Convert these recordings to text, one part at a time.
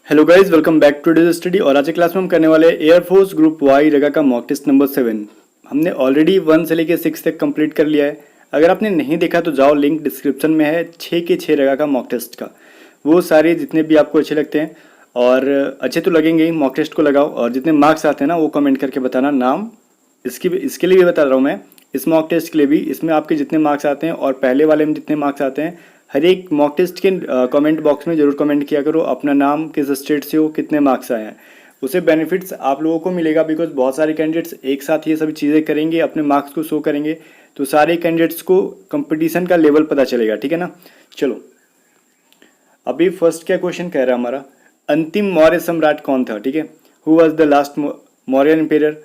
Hello guys, welcome back to digital study. और आज की क्लास में हम करने वाले एयरफोर्स ग्रुप वाई रगा का मॉक टेस्ट नंबर 7। हमने ऑलरेडी 1 से लेकर 6 तक कंप्लीट कर लिया है। अगर आपने नहीं देखा तो जाओ, लिंक डिस्क्रिप्शन में है। 6 के 6 रगा का मॉक टेस्ट का, वो सारे जितने भी आपको अच्छे लगते हैं और अच्छे तो लगेंगे ही, मॉक टेस्ट को लगाओ और जितने मार्क्स आते हैं ना वो कमेंट करके बताना। नाम इसके लिए भी बता रहा हूँ मैं, इस मॉक टेस्ट के लिए भी। इसमें आपके जितने मार्क्स आते हैं और पहले वाले में जितने मार्क्स आते हैं, हर एक मॉक टेस्ट के कमेंट बॉक्स में जरूर कमेंट किया करो अपना नाम, किस स्टेट से हो, कितने मार्क्स आए हैं। उसे बेनिफिट्स आप लोगों को मिलेगा, बिकॉज बहुत सारे कैंडिडेट्स एक साथ ये सभी चीज़ें करेंगे, अपने मार्क्स को शो करेंगे, तो सारे कैंडिडेट्स को कंपटीशन का लेवल पता चलेगा। ठीक है ना। चलो, अभी फर्स्ट क्या क्वेश्चन कह रहा है हमारा, अंतिम मौर्य सम्राट कौन था। ठीक है, who was the last Mauryan ampere.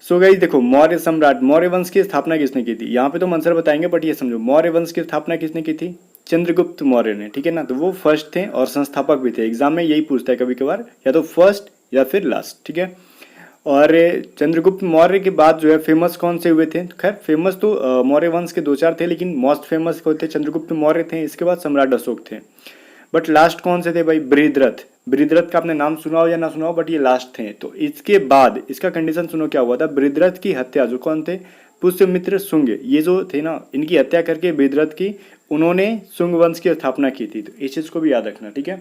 So guys देखो, मौर्य सम्राट, मौर्य वंश की स्थापना किसने की थी। यहाँ पे तो आंसर बताएंगे, बट ये समझो मौर्य वंश की स्थापना किसने की थी, चंद्रगुप्त मौर्य ने। ठीक है ना, तो वो फर्स्ट थे और संस्थापक भी थे। एग्जाम में यही पूछता है कभी कभार, या तो फर्स्ट या फिर लास्ट। ठीक है, और चंद्रगुप्त मौर्य के बाद जो है फेमस कौन से हुए थे। खैर फेमस तो मौर्य वंश के दो चार थे, लेकिन मोस्ट फेमस कौन थे, चंद्रगुप्त मौर्य थे। इसके बाद सम्राट अशोक थे। बट लास्ट कौन से थे भाई, बृहद्रथ। बृहद्रथ का आपने नाम सुना हो या ना सुना हो, बट ये लास्ट थे। तो इसके बाद इसका कंडीशन सुनो क्या हुआ था। बृहद्रथ की हत्या, जो कौन थे, पुष्यमित्र शुंग, ये जो थे ना, इनकी हत्या करके बृहद्रथ की, उन्होंने शुंग वंश की स्थापना की थी। तो इस चीज को भी याद रखना। ठीक है,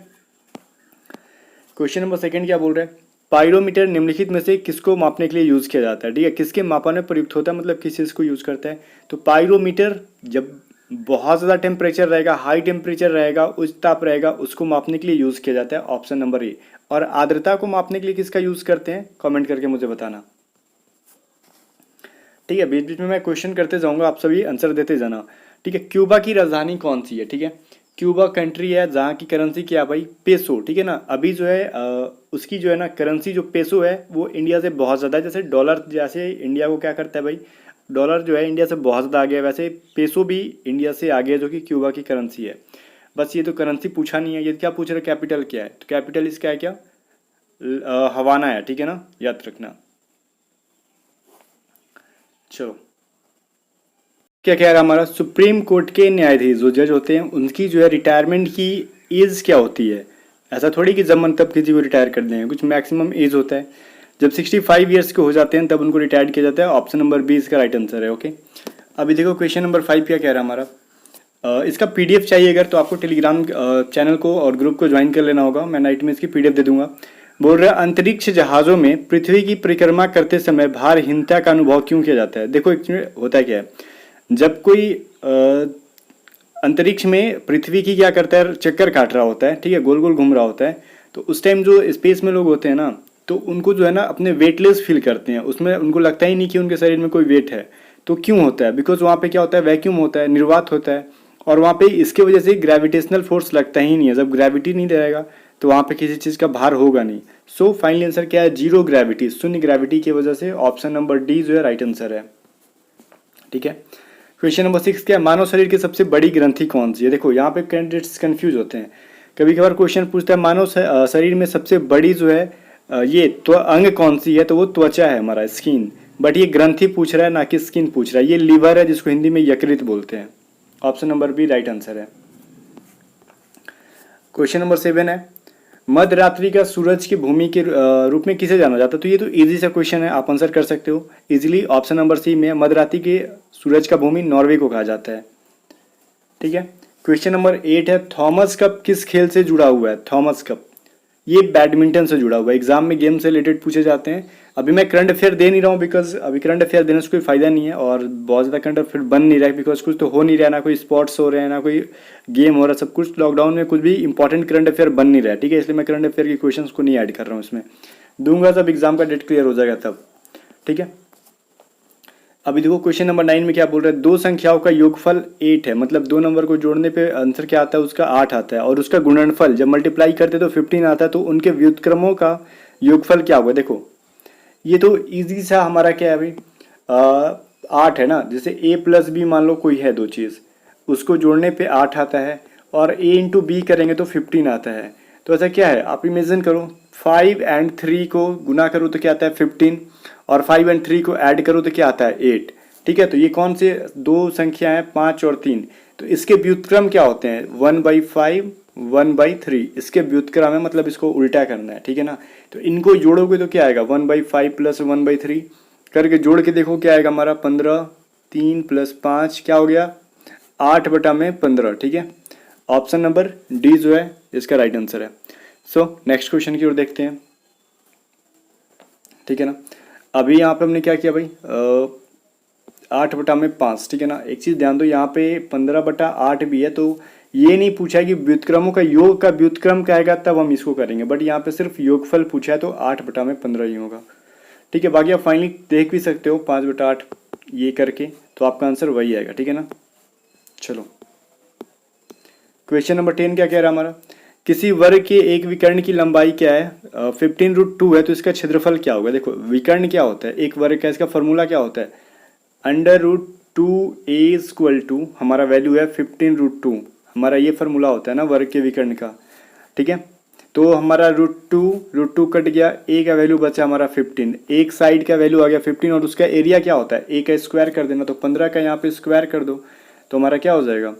क्वेश्चन नंबर सेकंड क्या बोल रहे हैं, पाइरोमीटर निम्नलिखित में से किसको मापने के लिए यूज किया जाता है। ठीक है, किसके मापन में प्रयुक्त होता है, मतलब किस चीज को यूज करता है। तो पाइरोमीटर जब बहुत ज़्यादा टेम्परेचर रहेगा, हाई टेम्परेचर रहेगा, उच्च ताप रहेगा, उसको मापने के लिए यूज़ किया जाता है। ऑप्शन नंबर ए। और आर्द्रता को मापने के लिए किसका यूज़ करते हैं, कमेंट करके मुझे बताना। ठीक है, बीच बीच में मैं क्वेश्चन करते जाऊंगा, आप सभी आंसर देते जाना। ठीक है, क्यूबा की राजधानी कौन सी है। ठीक है, क्यूबा कंट्री है जहाँ की करेंसी क्या है भाई, पेसो। ठीक है ना, अभी जो है उसकी जो है ना करेंसी जो पेसो है वो इंडिया से बहुत ज़्यादा है। जैसे डॉलर जैसे इंडिया को क्या करता है भाई, डॉलर जो है इंडिया से बहुत ज़्यादा आगे है, वैसे पेसो भी इंडिया से आगे है, जो कि क्यूबा की करेंसी है। बस ये तो करेंसी पूछा नहीं है, ये क्या पूछ रहे हैं, कैपिटल क्या है। तो कैपिटल इसका है क्या, हवाना है। ठीक है ना, याद रखना। चलो, क्या कह रहा है हमारा, सुप्रीम कोर्ट के न्यायाधीश जो जज होते हैं, उनकी जो है रिटायरमेंट की एज क्या होती है। ऐसा थोड़ी कि जब मन तब किसी को रिटायर कर देंगे, कुछ मैक्सिमम एज होता है। जब 65 ईयर्स के हो जाते हैं तब उनको रिटायर किया जाता है। ऑप्शन नंबर बी इसका राइट आंसर है। ओके, अभी देखो क्वेश्चन नंबर 5 क्या कह रहा है हमारा, इसका पीडीएफ चाहिए अगर, तो आपको टेलीग्राम चैनल को और ग्रुप को ज्वाइन कर लेना होगा। मैं नाइट में इसकी पीडीएफ दे दूंगा। बोल रहे अंतरिक्ष जहाजों में पृथ्वी की परिक्रमा करते समय भारहीनता का अनुभव क्यों किया जाता है। देखो एक्चुअली होता क्या है, जब कोई अंतरिक्ष में पृथ्वी की क्या करता है, चक्कर काट रहा होता है, ठीक है, गोल गोल घूम रहा होता है, तो उस टाइम जो स्पेस में लोग होते हैं ना, तो उनको जो है ना अपने वेटलेस फील करते हैं। उसमें उनको लगता ही नहीं कि उनके शरीर में कोई वेट है। तो क्यों होता है, बिकॉज वहाँ पे क्या होता है, वैक्यूम होता है, निर्वात होता है, और वहाँ पे इसके वजह से ग्रेविटेशनल फोर्स लगता ही नहीं है। जब ग्रेविटी नहीं रहेगा तो वहाँ पे किसी चीज़ का भार होगा नहीं। सो फाइनल आंसर क्या है, जीरो ग्रेविटी, शून्य ग्रेविटी की वजह से ऑप्शन नंबर डी जो है राइट आंसर है। ठीक है, क्वेश्चन नंबर 6 क्या है, मानव शरीर की सबसे बड़ी ग्रंथि कौन सी है। देखो यहाँ पे कैंडिडेट्स कंफ्यूज होते हैं, कभी कभार क्वेश्चन पूछता है मानव शरीर में सबसे बड़ी जो है ये तो अंग कौन सी है, तो वो त्वचा है, हमारा स्किन। बट ये ग्रंथि पूछ रहा है ना कि स्किन पूछ रहा है। ये लीवर है, जिसको हिंदी में यकृत बोलते हैं। Option number B right answer है। क्वेश्चन नंबर 7 है, मध्य रात्रि का सूरज की भूमि के रूप में किसे जाना जाता है। तो ये तो इजी सा क्वेश्चन है, आप आंसर कर सकते हो इजीली। ऑप्शन नंबर सी में मध्य रात्रि के सूरज का भूमि नॉर्वे को कहा जाता है। ठीक है, क्वेश्चन नंबर 8 है, थॉमस कप किस खेल से जुड़ा हुआ है। थॉमस कप ये बैडमिंटन से जुड़ा हुआ है। एग्जाम में गेम से रिलेटेड पूछे जाते हैं। अभी मैं करंट अफेयर दे नहीं रहा हूँ, बिकॉज अभी करंट अफेयर देने से कोई फायदा नहीं है, और बहुत ज़्यादा करंट अफेयर बन नहीं रहा है, बिकॉज कुछ तो हो नहीं रहा है, ना कोई स्पोर्ट्स हो रहे हैं, ना कोई गेम हो रहा है, सब कुछ लॉकडाउन में कुछ भी इंपॉर्टेंट करंट अफेयर बन नहीं रहा है। ठीक है, इसलिए मैं करंट अफेयर के क्वेश्चन को नहीं ऐड कर रहा हूँ इसमें, दूंगा जब एग्जाम का डेट क्लियर हो जाएगा तब। ठीक है, अभी देखो क्वेश्चन नंबर 9 में क्या बोल रहा है, दो संख्याओं का योगफल 8 है, मतलब दो नंबर को जोड़ने पे आंसर क्या आता है, उसका 8 आता है, और उसका गुणनफल जब मल्टीप्लाई करते तो 15 आता है। तो उनके व्युत्क्रमों का योगफल क्या होगा। देखो ये तो इजी सा हमारा क्या है अभी, 8 है ना, जैसे a प्लस बी मान लो कोई है दो चीज़, उसको जोड़ने पे 8 आता है, और a इंटू बी करेंगे तो 15 आता है। तो ऐसा क्या है, आप इमेजिन करो, 5 एंड 3 को गुना करो तो क्या आता है 15, और 5 एंड 3 को ऐड करो तो क्या आता है 8। ठीक है, तो ये कौन से दो संख्या है, 5 और 3। तो इसके व्युत्क्रम क्या होते हैं, 1/5 1/3, इसके व्युत्क्रम है, मतलब इसको उल्टा करना है, ठीक है ना। तो इनको जोड़ोगे तो क्या आएगा 1/5 प्लस 1/3 करके जोड़ के देखो क्या आएगा हमारा 15, 3 प्लस 5 क्या हो गया 8/15, ठीक है। ऑप्शन नंबर डी जो है इसका राइट आंसर है। सो नेक्स्ट क्वेश्चन की ओर देखते हैं, ठीक है ना। अभी यहाँ पे हमने क्या किया भाई 8/5, ठीक है ना। एक चीज़ ध्यान दो, यहाँ पे 15/8 भी है, तो ये नहीं पूछा है कि व्युत्क्रमों का योग का व्युत्क्रम क्या आएगा तब हम इसको करेंगे, बट यहाँ पे सिर्फ योगफल पूछा है तो 8/15 ही होगा, ठीक है। बाकी आप फाइनली देख भी सकते हो 5/8 ये करके, तो आपका आंसर वही आएगा, ठीक है ना। चलो क्वेश्चन नंबर 10 क्या कह रहा है हमारा, किसी वर्ग के एक विकर्ण की लंबाई क्या है 15√2 है, तो इसका क्षेत्रफल क्या होगा। देखो विकर्ण क्या होता है, एक वर्ग का इसका फॉर्मूला क्या होता है √2a हमारा वैल्यू है 15√2, हमारा ये फार्मूला होता है ना वर्ग के विकर्ण का, ठीक है। तो हमारा √2 कट गया, a का वैल्यू बचा हमारा 15, एक साइड का वैल्यू आ गया 15 और उसका एरिया क्या होता है a का स्क्वायर कर देना, तो 15 का यहाँ पे स्क्वायर कर दो तो हमारा क्या हो जाएगा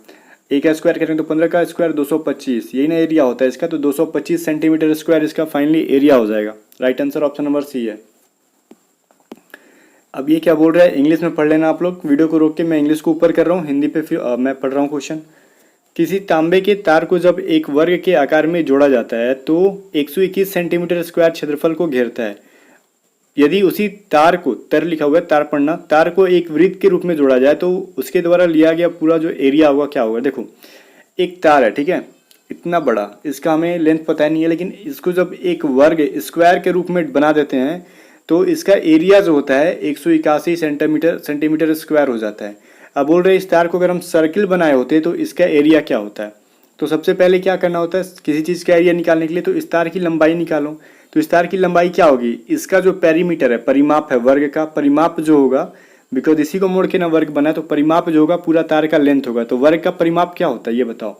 a का स्क्वायर करेंगे तो 15 का स्क्वायर 225, यही ना एरिया होता है इसका, तो 225 सेंटीमीटर स्क्वायर इसका फाइनली एरिया हो जाएगा। Right answer option number C है। अब ये क्या बोल रहा है इंग्लिश में पढ़ लेना आप लोग, वीडियो को रोक के मैं इंग्लिश को ऊपर कर रहा हूँ, हिंदी पे फिर मैं पढ़ रहा हूँ क्वेश्चन। किसी तांबे के तार को जब एक वर्ग के आकार में जोड़ा जाता है तो 121 सेंटीमीटर स्क्वायर क्षेत्रफल को घेरता है। यदि उसी तार को, तर लिखा हुआ है तार पढ़ना, तार को एक वृत्त के रूप में जोड़ा जाए तो उसके द्वारा लिया गया पूरा जो एरिया होगा क्या होगा। देखो एक तार है, ठीक है, इतना बड़ा, इसका हमें लेंथ पता नहीं है, लेकिन इसको जब एक वर्ग स्क्वायर के रूप में बना देते हैं तो इसका एरिया जो होता है 181 सेंटीमीटर स्क्वायर हो जाता है। अब बोल रहे हैं इस तार को अगर हम सर्किल बनाए होते तो इसका एरिया क्या होता है। तो सबसे पहले क्या करना होता है किसी चीज़ का एरिया निकालने के लिए, तो इस तार की लंबाई निकालो। तो इस तार की लंबाई क्या होगी, इसका जो पेरीमीटर है, परिमाप है वर्ग का, परिमाप जो होगा, बिकॉज इसी को मोड़ के ना वर्ग बना है, तो परिमाप जो होगा पूरा तार का लेंथ होगा। तो वर्ग का परिमाप क्या होता है ये बताओ,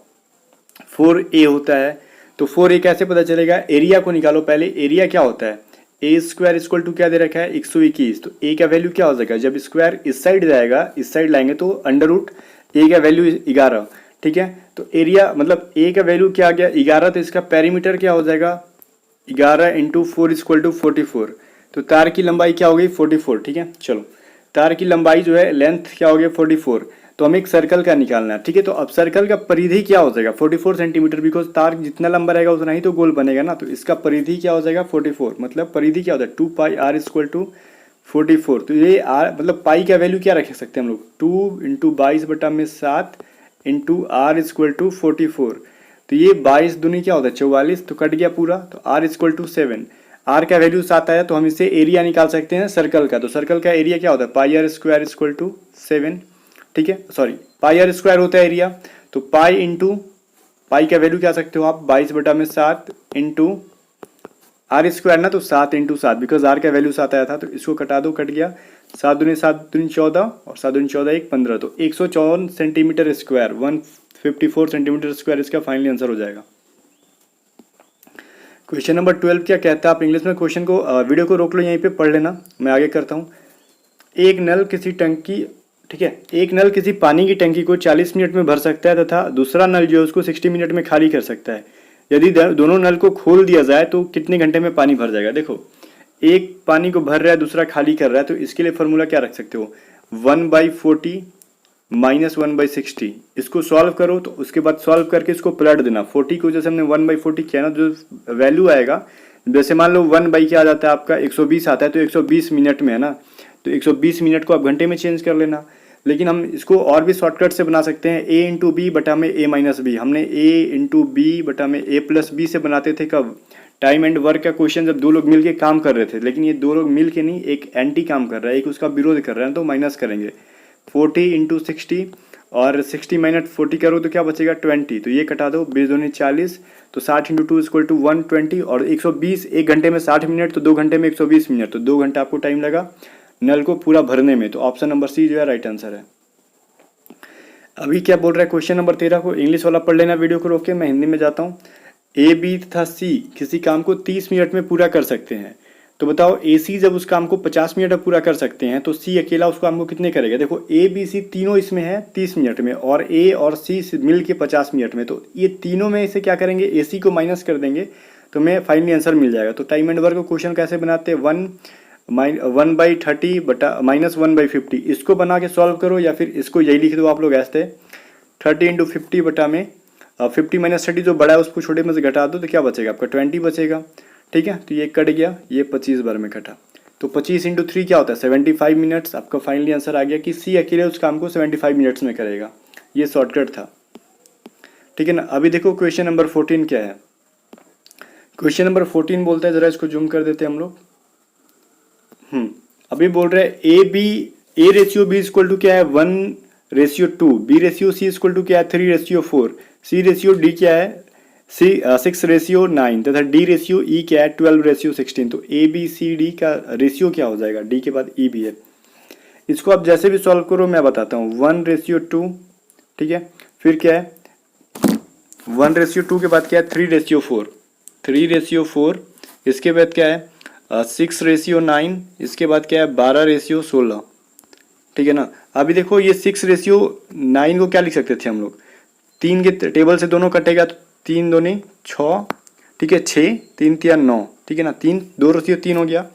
4a होता है। तो 4a कैसे पता चलेगा, एरिया को निकालो पहले, एरिया क्या होता है a² क्या दे रखा है 121, तो a का वैल्यू क्या हो जाएगा, जब स्क्वायर इस साइड जाएगा इस साइड लाएंगे तो √a का वैल्यू 11, ठीक है। तो एरिया मतलब a का वैल्यू क्या आ गया 11, तो इसका पेरीमीटर क्या हो जाएगा 11 × 4 = 44, तो तार की लंबाई क्या हो गई 44, ठीक है। चलो तार की लंबाई जो है लेंथ क्या हो गया 44, तो हमें एक सर्कल का निकालना है, ठीक है। तो अब सर्कल का परिधि क्या हो जाएगा 44 सेंटीमीटर, बिकॉज तार जितना लंबा रहेगा उतना ही तो गोल बनेगा ना, तो इसका परिधि क्या हो जाएगा 44, मतलब परिधि क्या होता है 2πr = 44। तो ये r मतलब पाई का वैल्यू क्या रख सकते हैं हम लोग 2 × 22/7 × r = 44, तो ये 22 दूनी क्या होता है 44, तो कट गया पूरा, तो r = 7, r का वैल्यू 7 आया, तो हम इससे एरिया निकाल सकते हैं सर्कल का। तो सर्कल का एरिया क्या होता है πr² = 7, ठीक है, सॉरी πr² होता है एरिया, तो पाई का वैल्यू क्या सकते हो आप 22/7 × r² ना, तो 7 × 7, बिकॉज r का वैल्यू 7 आया था, तो इसको कटा दो, कट गया, 7 दूनी 14 और 7 दूनी 14 1 15, तो 154 सेंटीमीटर स्क्वायर 154 सेंटीमीटर स्क्वायर इसका फाइनली आंसर हो जाएगा। क्वेश्चन नंबर 12 क्या कहता है, आप इंग्लिश में क्वेश्चन को वीडियो को रोक लो, यहीं पे पढ़ लेना, मैं आगे करता हूँ। एक नल किसी टंकी, ठीक है, एक नल किसी पानी की टंकी को 40 मिनट में भर सकता है तथा दूसरा नल जो है उसको 60 मिनट में खाली कर सकता है। यदि दोनों नल को खोल दिया जाए तो कितने घंटे में पानी भर जाएगा। देखो एक पानी को भर रहा है दूसरा खाली कर रहा है, तो इसके लिए फॉर्मूला क्या रख सकते हो 1/40 - 1/60, इसको सॉल्व करो, तो उसके बाद सॉल्व करके इसको पलट देना। 40 को जैसे हमने 1/40 किया ना, जो वैल्यू आएगा, जैसे मान लो 1 क्या आ जाता है आपका 120 आता है, तो 120 मिनट में है ना, तो 120 मिनट को आप घंटे में चेंज कर लेना। लेकिन हम इसको और भी शॉर्टकट से बना सकते हैं, a × b बटा में a - b, हमने a × b बटा में a + b से बनाते थे कब, टाइम एंड वर्क का क्वेश्चन जब दो लोग मिलके काम कर रहे थे, लेकिन ये दो लोग मिलके नहीं, एक एंटी काम कर रहा है, एक उसका विरोध कर रहा है, तो माइनस करेंगे 40 × 60 और 60 - 40 करो तो क्या बचेगा 20, तो ये कटा दो, 20 दूनी 40, तो 60 × 2 = 120 और 120, एक घंटे में 60 मिनट, तो 2 घंटे में 120 मिनट, तो 2 घंटा आपको टाइम लगा नल को पूरा भरने में, तो ऑप्शन नंबर सी जो है राइट आंसर है। अभी क्या बोल रहा है क्वेश्चन नंबर 13 को इंग्लिश वाला पढ़ लेना वीडियो को रोक के, मैं हिंदी में जाता हूँ। ए बी तथा सी किसी काम को 30 मिनट में पूरा कर सकते हैं, तो बताओ ए सी जब उस काम को 50 मिनट में पूरा कर सकते हैं तो सी अकेला उस काम को कितने करेगा। देखो ए बी सी तीनों इसमें है 30 मिनट में और ए और सी मिल के 50 मिनट में, तो ये तीनों में इसे क्या करेंगे, ए सी को माइनस कर देंगे तो हमें फाइनली आंसर मिल जाएगा। तो टाइम एंड वर्क को क्वेश्चन कैसे बनाते हैं, 1/30 बटा -1/50, इसको बना के सॉल्व करो या फिर इसको यही लिख दो आप लोग ऐसे 30 × 50 बटा में 50 - 30 जो बड़ा है उसको छोटे में से घटा दो तो क्या बचेगा आपका 20 बचेगा। ठीक है, तो ये कट गया, ये 25 बार में कटा, तो 25 × 3 क्या होता है 75 मिनट्स। आपका फाइनली आंसर आ गया कि सी अकेले उस काम को 75 मिनट्स में करेगा। ये शॉर्टकट था। ठीक है ना। अभी देखो क्वेश्चन नंबर 14 क्या है। क्वेश्चन नंबर 14 बोलता है, जरा इसको जूम कर देते हैं हम लोग। अभी बोल रहे हैं A ratio B equal to क्या है 1/2, B ratio C equal to क्या है 3/4, सी रेशियो डी क्या है 6/9 तथा डी रेशियो ई क्या है 12/16। तो ए बी सी डी का रेशियो क्या हो जाएगा, डी के बाद ई भी है। इसको आप जैसे भी सॉल्व करो मैं बताता हूँ। 1/2, ठीक है, फिर क्या है 1/2 के बाद क्या है 3/4, इसके बाद क्या है 6/9, इसके बाद क्या है 12/16। ठीक है ना। अभी देखो ये 6/9 को क्या लिख सकते थे हम लोग, 3 के टेबल से दोनों कटेगा तो 3 दूनी 6, ठीक है 6, 3 × 9, ठीक है ना, 2/3 हो गया।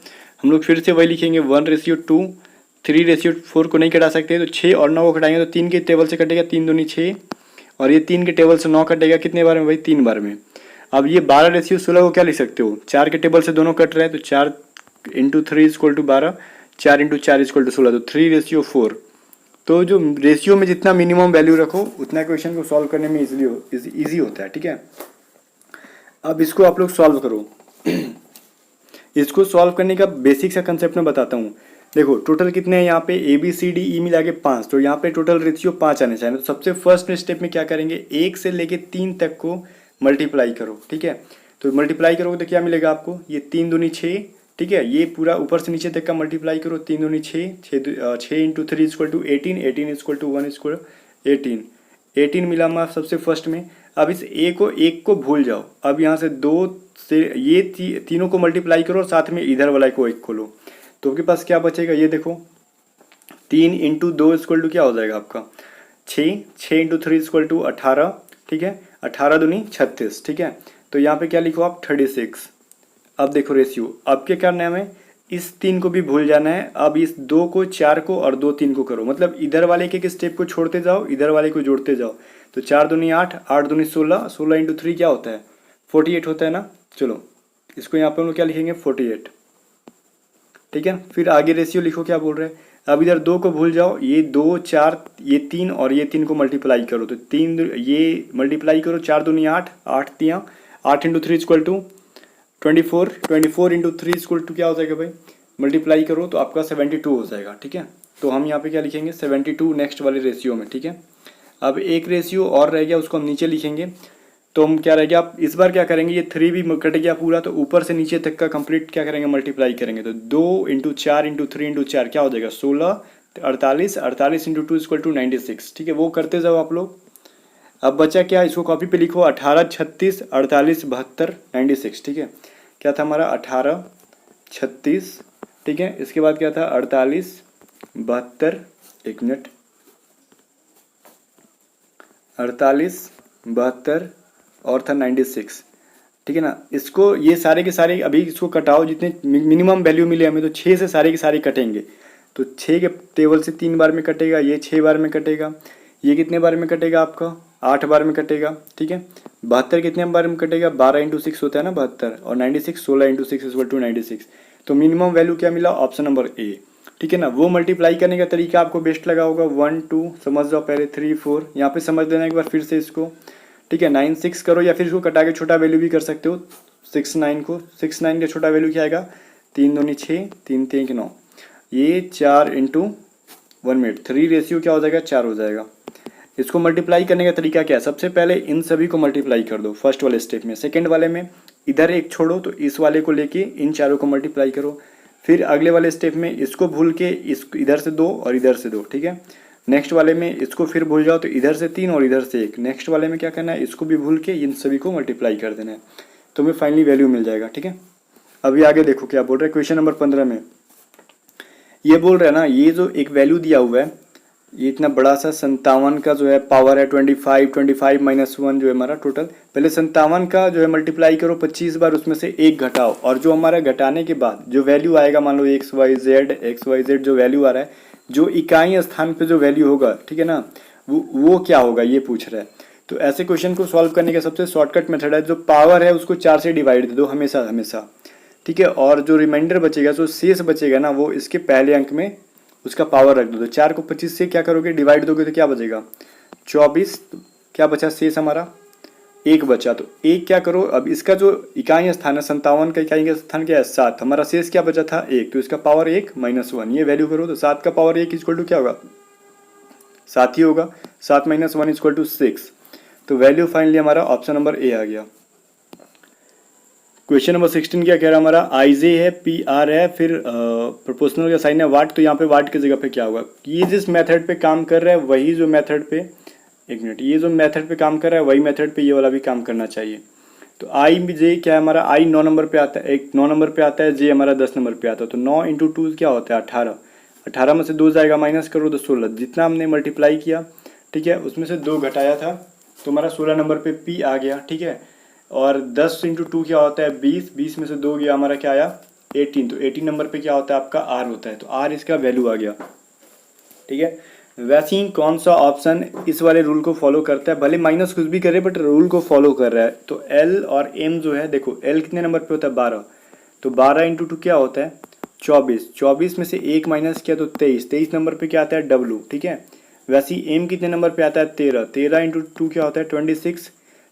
हम लोग फिर से वही लिखेंगे 1/2, 3/4 को नहीं कटा सकते तो 6 और 9 को कटाएंगे तो 3 के टेबल से कटेगा 3 दूनी 6 और ये 3 के टेबल से 9 कटेगा कितने बार में भाई 3 बार में। अब ये 12/16 को क्या लिख सकते हो, 4 के टेबल से दोनों कट रहे हैं तो 4 × 3 = 12, 4 × 4 = 16, तो 3/4। तो जो रेशियो में जितना मिनिमम वैल्यू रखो उतना क्वेश्चन को सॉल्व करने में इजी होता है। ठीक है, अब इसको आप लोग सॉल्व करो। इसको सॉल्व करने का बेसिक सा कंसेप्ट मैं बताता हूँ। देखो टोटल कितने हैं यहाँ पे ए बी सी डी ई मिला के 5, तो यहाँ पे टोटल रेशियो 5 आने चाहिए। तो सबसे फर्स्ट स्टेप में क्या करेंगे 1 से लेके 3 तक को मल्टीप्लाई करो। ठीक है, तो मल्टीप्लाई करोगे तो क्या मिलेगा आपको, ये 3 दूनी 6, ठीक है, ये पूरा ऊपर से नीचे तक का मल्टीप्लाई करो, 3 दूनी 6, 6 × 3 = 18, 18 = 1 = 18, 18 मिला मैं सबसे फर्स्ट में। अब इस एक को भूल जाओ, अब यहाँ से 2 से ये तीनों को मल्टीप्लाई करो और साथ में इधर वाला को 1 खोलो, तो आपके पास क्या बचेगा, ये देखो 3 × 2 = क्या हो जाएगा आपका 6, 6 × 3 = 18, ठीक है, 18 दूनी 36, ठीक है। तो यहाँ पे क्या लिखो आप 36। अब देखो रेशियो, अब क्या करना है हमें, इस 3 को भी भूल जाना है। अब इस 2 को 4 को और 2 3 को करो, मतलब इधर वाले एक स्टेप को छोड़ते जाओ, इधर वाले को जोड़ते जाओ। तो 4 दूनी 8, 8 दूनी 16, 16 × 3 क्या होता है 48 होता है ना। चलो इसको यहाँ पे हम लोग क्या लिखेंगे 48, ठीक है। फिर आगे रेशियो लिखो क्या बोल रहे हैं। अब इधर 2 को भूल जाओ, ये 2 4 ये 3 और ये 3 को मल्टीप्लाई करो, तो 3 ये मल्टीप्लाई करो, 4 दूनी 8, 8 × 3 = 24, 24 × 3 = क्या हो जाएगा भाई, मल्टीप्लाई करो तो आपका 72 हो जाएगा। ठीक है, तो हम यहाँ पे क्या लिखेंगे 72 नेक्स्ट वाले रेशियो में। ठीक है, अब एक रेशियो और रह गया, उसको हम नीचे लिखेंगे। तो हम क्या रह गया, आप इस बार क्या करेंगे, ये 3 भी कट गया पूरा, तो ऊपर से नीचे तक का कंप्लीट क्या करेंगे मल्टीप्लाई करेंगे। तो 2 × 4 × 3 × 4 क्या हो जाएगा 16, 48, 48 × 2 = 96। ठीक है, वो करते जाओ आप लोग। अब बचा क्या, इसको कॉपी पे लिखो 18, 36, 48, 72, 96। ठीक है, क्या था हमारा 18, 36, ठीक है, इसके बाद क्या था 48, 72, 1 मिनट, 48, 72 और था 96। ठीक है ना। इसको ये सारे के सारे अभी इसको कटाओ, जितने मिनिमम वैल्यू मिले हमें, तो 6 से सारे के सारे कटेंगे। तो 6 के टेबल से 3 बार में कटेगा, ये 6 बार में कटेगा, ये कितने बार में कटेगा आपका 8 बार में कटेगा। ठीक है, 72 कितने बार में कटेगा 12 × 6 होता है ना 72, और 96 16 × 6 = 96। तो मिनिमम वैल्यू क्या मिला, ऑप्शन नंबर ए। ठीक है ना। वो मल्टीप्लाई करने का तरीका आपको बेस्ट लगा होगा, 1 2 समझ जाओ पहले, 3 4 यहाँ पे समझ लेना एक बार फिर से इसको। ठीक है, 9 6 करो या फिर इसको कटा के छोटा वैल्यू भी कर सकते हो। 6 9 को, 6 9 का छोटा वैल्यू क्या आएगा 3 दूनी 6, 3 3 9, ये 4 × 1 मिनट, 3 रेशियो क्या हो जाएगा 4 हो जाएगा। इसको मल्टीप्लाई करने का तरीका क्या है, सबसे पहले इन सभी को मल्टीप्लाई कर दो फर्स्ट वाले स्टेप में। सेकंड वाले में इधर एक छोड़ो तो इस वाले को लेके इन चारों को मल्टीप्लाई करो। फिर अगले वाले स्टेप में इसको भूल के इस इधर से 2 और इधर से 2। ठीक है, नेक्स्ट वाले में इसको फिर भूल जाओ तो इधर से 3 और इधर से 1। नेक्स्ट वाले में क्या करना है, इसको भी भूल के इन सभी को मल्टीप्लाई कर देना है, तो हमें फाइनली वैल्यू मिल जाएगा। ठीक है, अभी आगे देखो क्या बोल रहे हैं क्वेश्चन नंबर 15 में। ये बोल रहा है ना, ये जो एक वैल्यू दिया हुआ है, ये इतना बड़ा सा 57 का जो है पावर है 25 माइनस 1 जो है हमारा टोटल, पहले 57 का जो है मल्टीप्लाई करो 25 बार, उसमें से एक घटाओ, और जो हमारा घटाने के बाद जो वैल्यू आएगा, मान लो एक्स वाई जेड जो वैल्यू आ रहा है, जो इकाई स्थान पे जो वैल्यू होगा, ठीक है ना, वो क्या होगा ये पूछ रहा है। तो ऐसे क्वेश्चन को सॉल्व करने का सबसे शॉर्टकट मेथड है, जो पावर है उसको 4 से डिवाइड दे दो हमेशा हमेशा, ठीक है, और जो रिमाइंडर बचेगा, जो शेष बचेगा ना, वो इसके पहले अंक में उसका पावर रख दो। तो 4 को 25 से क्या करोगे, डिवाइड दोगे तो क्या बचेगा 24, क्या बचा शेष हमारा, एक बचा। तो एक क्या करो, अब इसका जो इकाई स्थान है 57 का इकाई स्थान क्या है 7, हमारा शेष क्या बचा था 1, तो इसका पावर 1 माइनस 1, ये वैल्यू करो तो 7 का पावर 1 इक्वल टू क्या होगा 7 ही होगा, 7 माइनस 1 इक्वल टू 6। तो वैल्यू फाइनली हमारा ऑप्शन नंबर ए आ गया। क्वेश्चन नंबर 16 क्या कह रहा है हमारा, आई जे है, पी आर है, फिर प्रोपोर्शनल का साइन है वाट, तो यहाँ पे वाट की जगह पे क्या होगा, ये जिस मेथड पे काम कर रहा है वही जो मेथड पे, एक मिनट, ये जो मेथड पे काम कर रहा है वही मेथड पे ये वाला भी काम करना चाहिए। तो आई जे क्या है हमारा, आई 9 नंबर पे आता है, एक 9 नंबर पे आता है, जे हमारा 10 नंबर पे आता है, तो 9 इंटू 2 क्या होता है 18, 18 में से 2 जाएगा माइनस करो तो 16, जितना हमने मल्टीप्लाई किया, ठीक है, उसमें से 2 घटाया था तो हमारा 16 नंबर पे पी आ गया, ठीक है। और 10 इंटू 2 क्या होता है 20, 20 में से 2 गया हमारा क्या आया 18, तो 18 नंबर पे क्या होता है आपका आर होता है, तो आर इसका वैल्यू आ गया, ठीक है। वैसे ही कौन सा ऑप्शन इस वाले रूल को फॉलो करता है, भले माइनस कुछ भी करे बट रूल को फॉलो कर रहा है। तो एल और एम जो है, देखो एल कितने नंबर पे होता है 12, तो 12 इंटू 2 क्या होता है 24, 24 में से 1 माइनस किया तो 23, 23 नंबर पे क्या आता है डब्लू, ठीक है। वैसे ही एम कितने नंबर पे आता है 13, 13 इंटू 2 क्या होता है 26,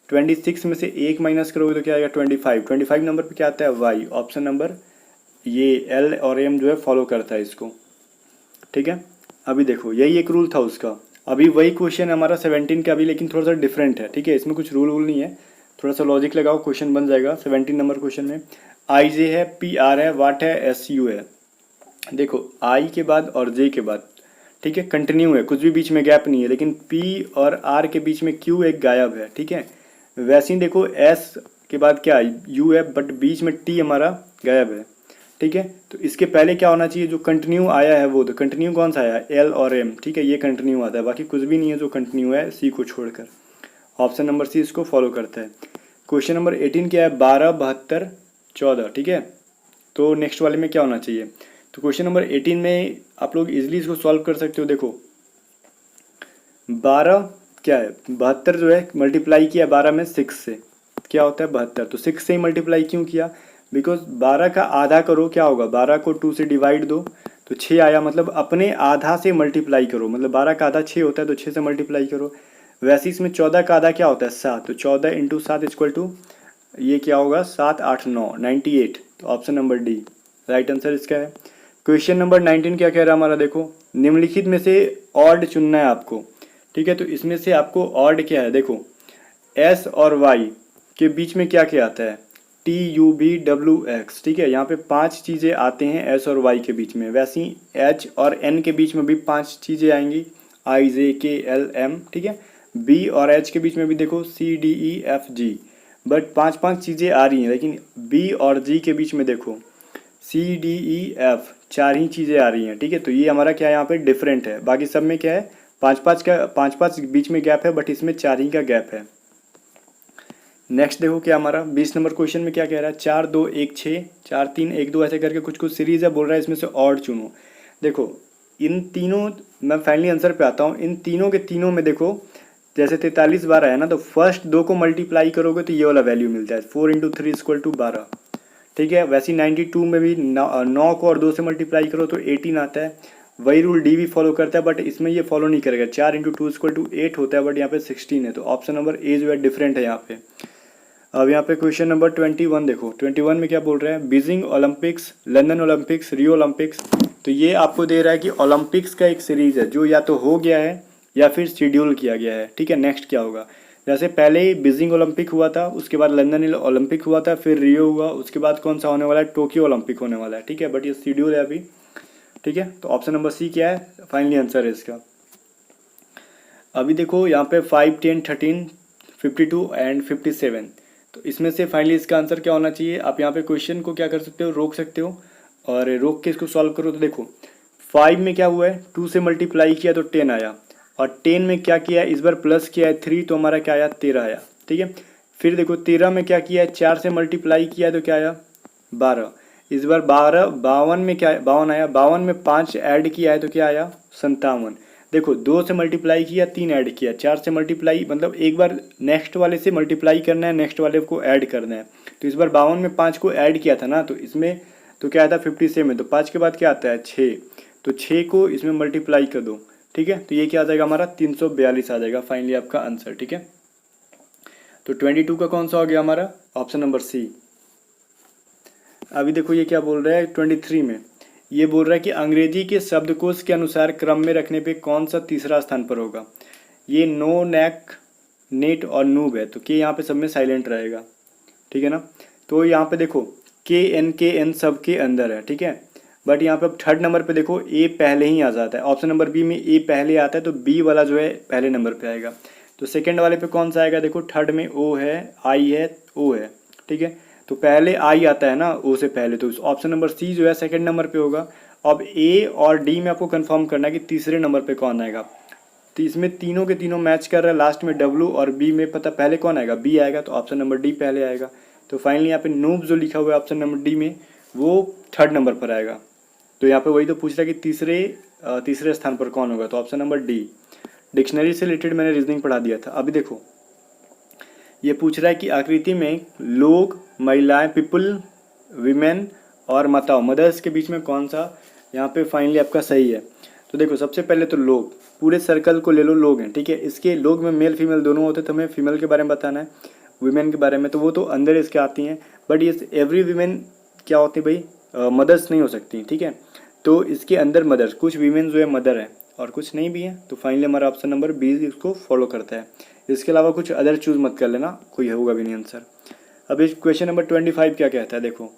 26 में से 1 माइनस करोगे तो क्या आएगा 25, 25 नंबर पे क्या आता है वाई। ऑप्शन नंबर ये एल और एम जो है फॉलो करता है इसको, ठीक है। अभी देखो यही एक रूल था उसका, अभी वही क्वेश्चन हमारा 17 का भी, लेकिन थोड़ा सा डिफरेंट है, ठीक है, इसमें कुछ रूल नहीं है, थोड़ा सा लॉजिक लगाओ क्वेश्चन बन जाएगा। 17 नंबर क्वेश्चन में आई जे है, पी आर है, वाट है, एस यू है। देखो आई के बाद और जे के बाद, ठीक है, कंटिन्यू है, कुछ भी बीच में गैप नहीं है, लेकिन पी और आर के बीच में क्यू एक गायब है, ठीक है। वैसे ही देखो एस के बाद क्या यू है, बट बीच में टी हमारा गायब है, ठीक है। तो इसके पहले क्या होना चाहिए, जो कंटिन्यू आया है वो, तो कंटिन्यू कौन सा आया एल और एम, ठीक है, ये कंटिन्यू आता है, बाकी कुछ भी नहीं है जो कंटिन्यू है सी को छोड़कर। ऑप्शन नंबर सी इसको फॉलो करता है। क्वेश्चन नंबर 18 क्या है 12 72 14, ठीक है। तो नेक्स्ट वाले में क्या होना चाहिए, तो क्वेश्चन नंबर 18 में आप लोग इजीली इसको सॉल्व कर सकते हो। देखो 12 क्या है 72 जो है मल्टीप्लाई किया 12 में 6 से, क्या होता है 72, तो 6 से ही मल्टीप्लाई क्यों किया, बिकॉज 12 का आधा करो क्या होगा, 12 को 2 से डिवाइड दो तो 6 आया, मतलब अपने आधा से मल्टीप्लाई करो, मतलब 12 का आधा 6 होता है तो 6 से मल्टीप्लाई करो। वैसे इसमें 14 का आधा क्या होता है 7, तो 14 इंटू 7 इक्वल टू ये क्या होगा 7 8 9 98, तो option number D right answer इसका है। क्वेश्चन नंबर 19 क्या कह रहा है हमारा, देखो निम्नलिखित में से ऑड चुनना है आपको, ठीक है। तो इसमें से आपको ऑड क्या है, देखो एस और वाई के बीच में क्या क्या आता है T U B W X, ठीक है, यहाँ पे 5 चीज़ें आते हैं एस और वाई के बीच में। वैसे ही एच और एन के बीच में भी 5 चीज़ें आएंगी आई जे के एल एम, ठीक है। बी और एच के बीच में भी देखो C D E F G, but 5 चीज़ें आ रही हैं, लेकिन बी और जी के बीच में देखो सी डी ई एफ 4 ही चीज़ें आ रही हैं, ठीक है। तो ये हमारा क्या है यहाँ पे डिफरेंट है, बाकी सब में क्या है 5 बीच में गैप है, बट इसमें 4 ही का गैप है। नेक्स्ट देखो क्या हमारा 20 नंबर क्वेश्चन में क्या कह रहा है 4 2 1 6 4 3 1 2 ऐसे करके कुछ सीरीज है, बोल रहा है इसमें से ऑड चुनो। देखो इन तीनों, मैं फाइनली आंसर पे आता हूँ, इन तीनों के तीनों में देखो जैसे 43 बार आया ना, तो फर्स्ट 2 को मल्टीप्लाई करोगे तो ये वाला वैल्यू मिलता है 4 इंटू 3 इक्वल टू 12, ठीक है। वैसे 92 में भी 9 को और 2 से मल्टीप्लाई करो तो 18 आता है, वही रूल डी भी फॉलो करता है, बट इसमें ये फॉलो नहीं करेगा। 4 इंटू 2 इक्वल टू 8 होता है, बट यहाँ पे 16 है, तो ऑप्शन नंबर ए जो है डिफरेंट है यहाँ पे। अब यहाँ पे क्वेश्चन नंबर 21 देखो 21 में क्या बोल रहे हैं Beijing Olympics, London Olympics, Rio Olympics. तो ये आपको दे रहा है कि ओलंपिक्स का एक सीरीज है जो या तो हो गया है या फिर शेड्यूल किया गया है, ठीक है। नेक्स्ट क्या होगा, जैसे पहले ही बीजिंग ओलंपिक हुआ था, उसके बाद लंदन ओलंपिक हुआ था, फिर रियो हुआ, उसके बाद कौन सा होने वाला है टोक्यो ओलंपिक होने वाला है, ठीक है, बट ये शेड्यूल है अभी, ठीक है। तो ऑप्शन नंबर सी क्या है फाइनली आंसर है इसका। अभी देखो यहाँ पे 5 10 13 52 एंड 57, तो इसमें से फाइनली इसका आंसर क्या होना चाहिए, आप यहाँ पे क्वेश्चन को क्या कर सकते हो, रोक सकते हो और रोक के इसको सॉल्व करो। तो देखो 5 में क्या हुआ है, 2 से मल्टीप्लाई किया तो 10 आया, और 10 में क्या किया है, इस बार प्लस किया है 3 तो हमारा क्या आया, 13 आया। ठीक है, फिर देखो 13 में क्या किया है, 4 से मल्टीप्लाई किया तो क्या आया, 12। इस बार 52 में क्या, 52 आया, 52 में 5 ऐड किया है तो क्या आया, 57। देखो 2 से मल्टीप्लाई किया, 3 ऐड किया, 4 से मल्टीप्लाई, मतलब एक बार नेक्स्ट वाले से मल्टीप्लाई करना है, नेक्स्ट वाले को ऐड करना है। तो इस बार 52 में 5 को ऐड किया था ना, तो इसमें तो क्या आता है 57, तो 5 के बाद क्या आता है 6, तो 6 को इसमें मल्टीप्लाई कर दो। ठीक है, तो ये क्या आ जाएगा हमारा 342 आ जाएगा फाइनली आपका आंसर। ठीक है, तो 22 का कौन सा हो गया हमारा, ऑप्शन नंबर सी। अभी देखो ये क्या बोल रहा है 23 में, ये बोल रहा है कि अंग्रेजी के शब्दकोश के अनुसार क्रम में रखने पे कौन सा तीसरा स्थान पर होगा। ये नो, नेक, नेट और नूब है, तो के यहाँ पे सब में साइलेंट रहेगा। ठीक है ना, तो यहाँ पे देखो के एन सब के अंदर है। ठीक है, बट यहाँ पे अब थर्ड नंबर पे देखो ए पहले ही आ जाता है, ऑप्शन नंबर बी में ए पहले आता है, तो बी वाला जो है पहले नंबर पे आएगा। तो सेकेंड वाले पे कौन सा आएगा, देखो थर्ड में ओ है, आई है, ओ है। ठीक है, तो पहले आई आता है ना ओ से पहले, तो ऑप्शन नंबर सी जो है सेकंड नंबर पे होगा। अब ए और डी में आपको कंफर्म करना है कि तीसरे नंबर पे कौन आएगा। तो इसमें तीनों के तीनों मैच कर रहा है, लास्ट में डब्ल्यू और बी में पता पहले कौन आएगा, बी आएगा, तो ऑप्शन नंबर डी पहले आएगा। तो फाइनली यहाँ पे नूब जो लिखा हुआ है ऑप्शन नंबर डी में, वो थर्ड नंबर पर आएगा। तो यहाँ पे वही तो पूछ रहा है कि तीसरे स्थान पर कौन होगा, तो ऑप्शन नंबर डी। डिक्शनरी से रिलेटेड मैंने रीजनिंग पढ़ा दिया था। अभी देखो ये पूछ रहा है कि आकृति में लोग, महिलाएं, पीपल, विमेन और माताओं, मदर्स के बीच में कौन सा यहाँ पे फाइनली आपका सही है। तो देखो सबसे पहले तो लोग, पूरे सर्कल को ले लो, लोग हैं। ठीक है, इसके लोग में मेल फीमेल दोनों होते, तो हमें फीमेल के बारे में बताना है, वुमेन के बारे में तो वो तो अंदर इसके आती हैं, बट ये एवरी वीमेन क्या होती है भाई, मदर्स नहीं हो सकती। ठीक है, तो इसके अंदर मदर्स, कुछ वीमेन जो है मदर है और कुछ नहीं भी है, तो फाइनली हमारा ऑप्शन नंबर बी इसको फॉलो करता है। इसके अलावा कुछ अदर चूज मत कर लेना, कोई होगा भी नहीं आंसर। अब इस क्वेश्चन नंबर 25 क्या कहता है, देखो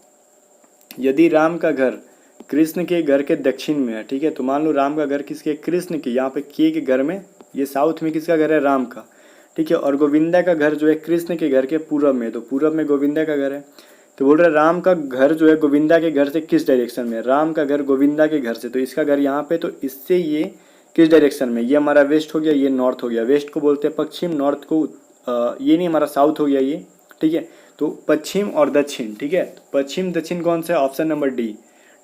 यदि राम का घर कृष्ण के घर के दक्षिण में है। ठीक है, तो मान लो राम का घर किसके, कृष्ण के, यहाँ पे के घर में, ये साउथ में किसका घर है, राम का। ठीक है, और गोविंदा का घर जो है कृष्ण के घर के पूरब में, तो पूरब में गोविंदा का घर है। तो बोल रहे राम का घर जो है गोविंदा के घर से किस डायरेक्शन में, राम का घर गोविंदा के घर से, तो इसका घर यहाँ पे, तो इससे ये किस डायरेक्शन में, ये हमारा वेस्ट हो गया, ये नॉर्थ हो गया। वेस्ट को बोलते हैं पश्चिम, नॉर्थ को ये नहीं, हमारा साउथ हो गया ये। ठीक है, तो पश्चिम और दक्षिण। ठीक है, तो पश्चिम दक्षिण कौन सा है, ऑप्शन नंबर डी।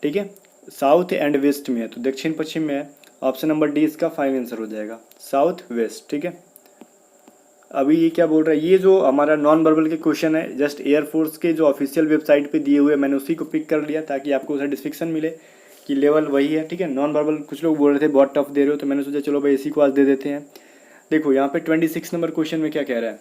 ठीक है, साउथ एंड वेस्ट में है, तो दक्षिण पश्चिम में है, ऑप्शन नंबर डी इसका फाइनल आंसर हो जाएगा, साउथ वेस्ट। ठीक है, अभी ये क्या बोल रहा है, ये जो हमारा नॉन वर्बल के क्वेश्चन है, जस्ट एयरफोर्स के जो ऑफिशियल वेबसाइट पे दिए हुए, मैंने उसी को पिक कर लिया ताकि आपको सेटिस्फेक्शन मिले कि लेवल वही है। ठीक है, नॉन वर्बल कुछ लोग बोल रहे थे बहुत टफ दे रहे हो, तो मैंने सोचा चलो भाई इसी को आज दे देते हैं। देखो यहाँ पे 26 नंबर क्वेश्चन में क्या कह रहा है,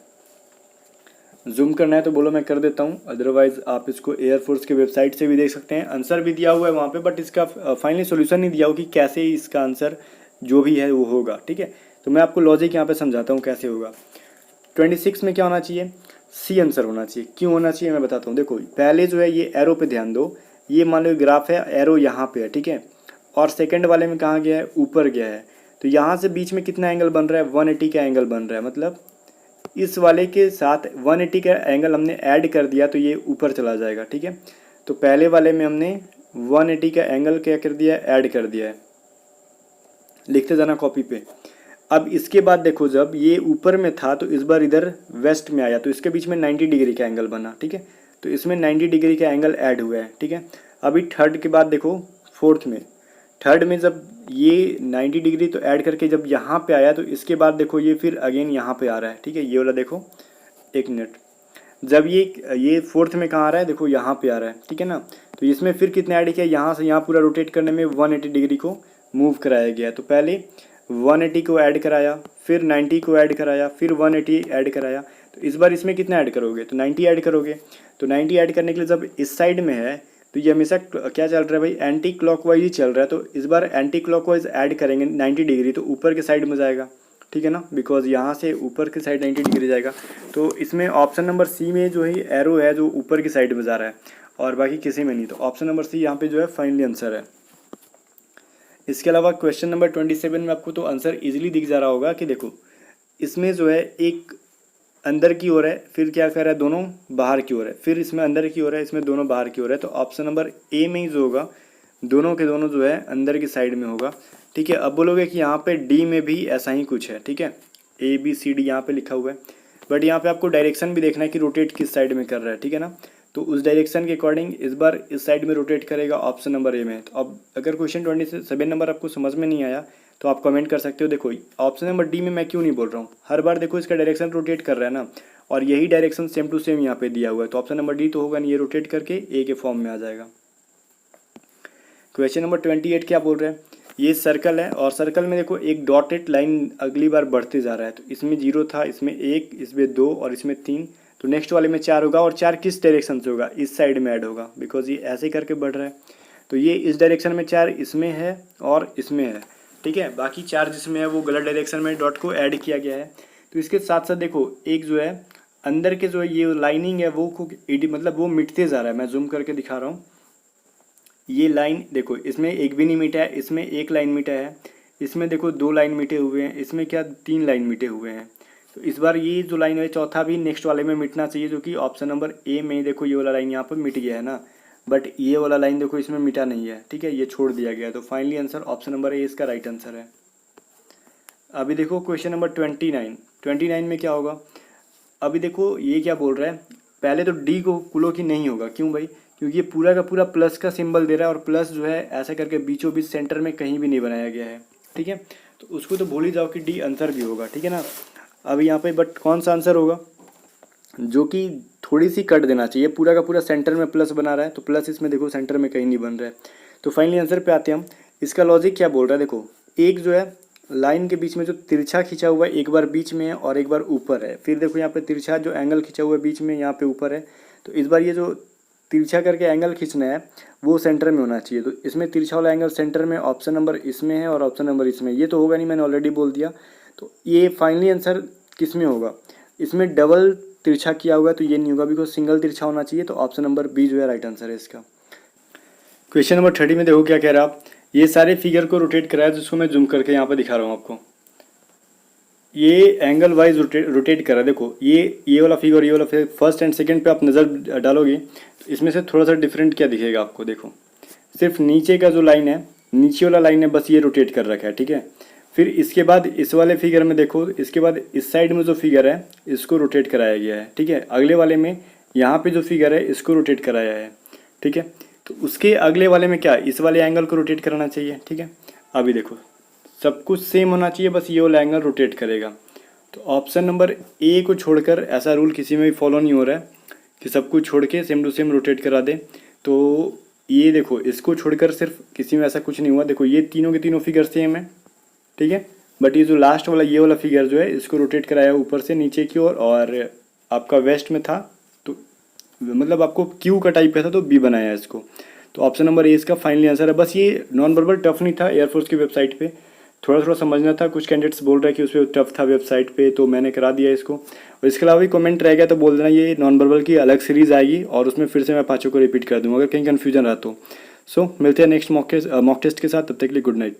जूम करना है तो बोलो मैं कर देता हूँ, अदरवाइज आप इसको एयरफोर्स के वेबसाइट से भी देख सकते हैं। आंसर भी दिया हुआ है वहाँ पे, बट इसका फाइनली सोल्यूशन नहीं दिया हो कि कैसे इसका आंसर जो भी है वो होगा। ठीक है, तो मैं आपको लॉजिक यहाँ पे समझाता हूँ कैसे होगा। 26 में क्या होना चाहिए, सी आंसर होना चाहिए। क्यों होना चाहिए मैं बताता हूँ। देखो पहले जो है ये एरो पे ध्यान दो, ये मान लो ग्राफ है, एरो यहाँ पे है। ठीक है, और सेकंड वाले में कहाँ गया है, ऊपर गया है, तो यहाँ से बीच में कितना एंगल बन रहा है, 180 का एंगल बन रहा है। मतलब इस वाले के साथ 180 का एंगल हमने ऐड कर दिया तो ये ऊपर चला जाएगा। ठीक है, तो पहले वाले में हमने 180 का एंगल क्या कर दिया है, ऐड कर दिया है, लिखते जाना कॉपी पे। अब इसके बाद देखो जब ये ऊपर में था तो इस बार इधर वेस्ट में आया, तो इसके बीच में 90 डिग्री का एंगल बना। ठीक है, तो इसमें 90 डिग्री का एंगल ऐड हुआ है। ठीक है, अभी थर्ड के बाद देखो फोर्थ में, थर्ड में जब ये 90 डिग्री तो ऐड करके जब यहाँ पे आया, तो इसके बाद देखो ये फिर अगेन यहाँ पे आ रहा है। ठीक है, ये वाला देखो, एक मिनट, जब ये फोर्थ में कहाँ आ रहा है, देखो यहाँ पे आ रहा है। ठीक है ना, तो इसमें फिर कितना ऐड किया, यहाँ से यहाँ पूरा रोटेट करने में 180 डिग्री को मूव कराया गया। तो पहले 180 को ऐड कराया, फिर 90 को ऐड कराया, फिर 180 ऐड कराया, तो इस बार इसमें कितना ऐड करोगे, तो 90 ऐड करोगे। तो 90 ऐड करने के लिए जब इस साइड में है तो ये हमेशा क्या चल रहा है भाई, एंटी क्लॉकवाइज ही चल रहा है, तो इस बार एंटी क्लॉकवाइज ऐड करेंगे 90 डिग्री, तो ऊपर के साइड में जाएगा। ठीक है ना, बिकॉज यहाँ से ऊपर की साइड 90 डिग्री जाएगा। तो इसमें ऑप्शन नंबर सी में जो है एरो है जो ऊपर की साइड में जा रहा है, और बाकी किसी में नहीं, तो ऑप्शन नंबर सी यहाँ पे जो है फाइनली आंसर है। इसके अलावा क्वेश्चन नंबर 27 में आपको तो आंसर इजीली दिख जा रहा होगा कि देखो इसमें जो है एक अंदर की ओर है, फिर क्या कर रहा है, दोनों बाहर की ओर है, फिर इसमें अंदर की ओर है, इसमें दोनों बाहर की ओर है। तो ऑप्शन नंबर ए में ही जो होगा दोनों के दोनों जो है अंदर की साइड में होगा। ठीक है, अब बोलोगे कि यहाँ पे डी में भी ऐसा ही कुछ है। ठीक है, ए बी सी डी यहाँ पे लिखा हुआ है, बट यहाँ पे आपको डायरेक्शन भी देखना है कि रोटेट किस साइड में कर रहा है। ठीक है ना, तो उस डायरेक्शन के अकॉर्डिंग इस बार इस साइड में रोटेट करेगा ऑप्शन नंबर ए में। तो अब अगर क्वेश्चन 27 नंबर आपको समझ में नहीं आया तो आप कमेंट कर सकते हो। देखो ऑप्शन नंबर डी में मैं क्यों नहीं बोल रहा हूँ, हर बार देखो इसका डायरेक्शन रोटेट कर रहा है ना, और यही डायरेक्शन सेम टू सेम यहाँ पे दिया हुआ है, तो ऑप्शन नंबर डी तो होगा नहीं, ये रोटेट करके ए के फॉर्म में आ जाएगा। क्वेश्चन नंबर 28 क्या बोल रहे हैं, ये सर्कल है और सर्कल में देखो एक डॉटेड लाइन अगली बार बढ़ते जा रहा है। तो इसमें 0 था, इसमें 1, इसमें 2 और इसमें 3, तो नेक्स्ट वाले में 4 होगा। और 4 किस डायरेक्शन से होगा, इस साइड में ऐड होगा, बिकॉज ये ऐसे करके बढ़ रहा है। तो ये इस डायरेक्शन में 4 इसमें है और इसमें है। ठीक है, बाकी 4 जिसमें है वो गलत डायरेक्शन में डॉट को ऐड किया गया है। तो इसके साथ साथ देखो एक जो है अंदर के जो है ये लाइनिंग है वो मतलब वो मिटते जा रहा है। मैं जूम करके दिखा रहा हूँ, ये लाइन देखो इसमें एक भी नहीं मिटा है, इसमें एक लाइन मिटा है, इसमें देखो 2 लाइन मिटे हुए हैं, इसमें क्या 3 लाइन मिटे हुए हैं। तो इस बार ये जो लाइन है चौथा भी नेक्स्ट वाले में मिटना चाहिए, जो कि ऑप्शन नंबर ए में देखो ये वाला लाइन यहाँ पर मिट गया है ना, बट ये वाला लाइन देखो इसमें मिटा नहीं है। ठीक है, ये छोड़ दिया गया है। तो फाइनली आंसर ऑप्शन नंबर ए इसका राइट आंसर है। अभी देखो क्वेश्चन नंबर 29 में क्या होगा। अभी देखो ये क्या बोल रहा है, पहले तो डी को कुलो की नहीं होगा, क्यों भाई, क्योंकि ये पूरा का पूरा प्लस का सिंबल दे रहा है और प्लस जो है ऐसा करके बीचों बीच सेंटर में कहीं भी नहीं बनाया गया है। ठीक है, तो उसको तो भूल ही जाओ कि डी आंसर भी होगा। ठीक है ना, अब यहाँ पे बट कौन सा आंसर होगा, जो कि थोड़ी सी कट देना चाहिए, पूरा का पूरा सेंटर में प्लस बना रहा है, तो प्लस इसमें देखो सेंटर में कहीं नहीं बन रहा है। तो फाइनली आंसर पे आते हैं हम। इसका लॉजिक क्या बोल रहा है, देखो एक जो है लाइन के बीच में जो तिरछा खींचा हुआ है एक बार बीच में है और एक बार ऊपर है, फिर देखो यहाँ पे तिरछा जो एंगल खींचा हुआ है बीच में यहाँ पे ऊपर है। तो इस बार ये जो तिरछा करके एंगल खींचना है वो सेंटर में होना चाहिए। तो इसमें तिरछा वाला एंगल सेंटर में ऑप्शन नंबर इसमें है और ऑप्शन नंबर इसमें, ये तो होगा नहीं, मैंने ऑलरेडी बोल दिया। तो ये फाइनली आंसर किस में होगा, इसमें डबल तिरछा किया हुआ है तो ये नहीं होगा, बिकॉज सिंगल तिरछा होना चाहिए। तो ऑप्शन नंबर बी जो है राइट आंसर है इसका। क्वेश्चन नंबर 30 में देखो क्या कह रहा है, आप ये सारे फिगर को रोटेट कराया, जिसको मैं जूम करके यहाँ पर दिखा रहा हूँ आपको। ये एंगल वाइज रोटेट कर रहा है। देखो ये वाला फिगर, ये वाला फिगर, फर्स्ट एंड सेकंड पे आप नज़र डालोगे तो इसमें से थोड़ा सा डिफरेंट क्या दिखेगा आपको। देखो सिर्फ नीचे का जो लाइन है, नीचे वाला लाइन है, बस ये रोटेट कर रखा है। ठीक है, फिर इसके बाद इस वाले फिगर में देखो, इसके बाद इस साइड में जो फिगर है इसको रोटेट कराया गया है। ठीक है, अगले वाले में यहाँ पे जो फिगर है इसको रोटेट कराया है। ठीक है, तो उसके अगले वाले में क्या, इस वाले एंगल को रोटेट कराना चाहिए। ठीक है, अभी देखो सब कुछ सेम होना चाहिए, बस ये वाला एंगल रोटेट करेगा। तो ऑप्शन नंबर ए को छोड़कर ऐसा रूल किसी में भी फॉलो नहीं हो रहा है कि सब कुछ छोड़ के सेम टू सेम रोटेट करा दे। तो ये देखो इसको छोड़कर सिर्फ किसी में ऐसा कुछ नहीं हुआ। देखो ये तीनों के तीनों फिगर सेम है। ठीक है, बट ये जो लास्ट वाला ये वाला फिगर जो है इसको रोटेट कराया ऊपर से नीचे की ओर, और आपका वेस्ट में था तो मतलब आपको क्यू का टाइप का था तो बी बनाया इसको। तो ऑप्शन नंबर ए इसका फाइनली आंसर है। बस ये नॉन वर्बल टफ नहीं था, एयरफोर्स की वेबसाइट पे थोड़ा समझना था। कुछ कैंडिडेट्स बोल रहे हैं कि उस पर टफ था वेबसाइट पे, तो मैंने करा दिया इसको। और इसके अलावा भी कमेंट रह गया तो बोल देना, ये नॉन वर्बल की अलग सीरीज़ आएगी और उसमें फिर से मैं पाँचों को रिपीट कर दूँगा अगर कहीं कन्फ्यूजन रहा तो। सो मिलते हैं नेक्स्ट मॉक टेस्ट के साथ, तब तक के लिए गुड नाइट।